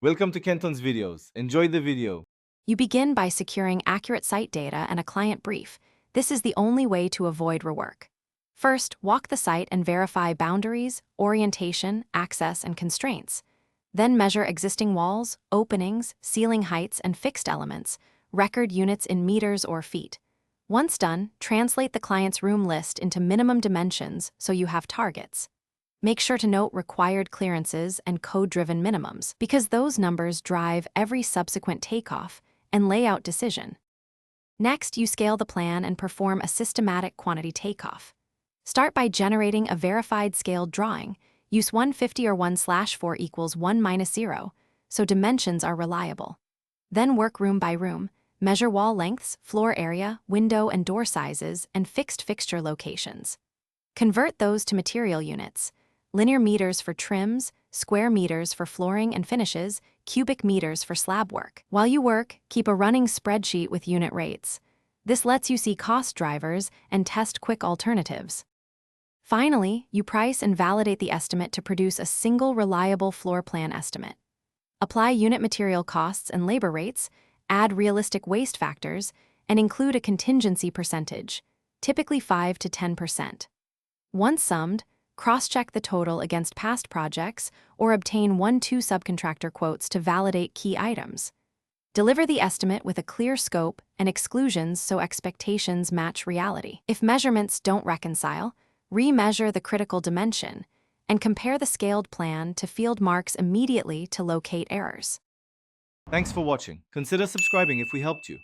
Welcome to Kenton's videos. Enjoy the video. You begin by securing accurate site data and a client brief. This is the only way to avoid rework. First, walk the site and verify boundaries, orientation, access, and constraints. Then measure existing walls, openings, ceiling heights, and fixed elements. Record units in meters or feet. Once done, translate the client's room list into minimum dimensions so you have targets. Make sure to note required clearances and code-driven minimums, because those numbers drive every subsequent takeoff and layout decision. Next, you scale the plan and perform a systematic quantity takeoff. Start by generating a verified scaled drawing. Use 150 or 1/4 equals 1-0, so dimensions are reliable. Then work room by room. Measure wall lengths, floor area, window and door sizes, and fixed fixture locations. Convert those to material units. Linear meters for trims, square meters for flooring and finishes, cubic meters for slab work. While you work, keep a running spreadsheet with unit rates. This lets you see cost drivers and test quick alternatives. Finally, you price and validate the estimate to produce a single reliable floor plan estimate. Apply unit material costs and labor rates, add realistic waste factors, and include a contingency percentage, typically 5 to 10%. Once summed, cross-check the total against past projects or obtain 1-2 subcontractor quotes to validate key items. Deliver the estimate with a clear scope and exclusions so expectations match reality. If measurements don't reconcile, remeasure the critical dimension and compare the scaled plan to field marks immediately to locate errors. Thanks for watching. Consider subscribing if we helped you.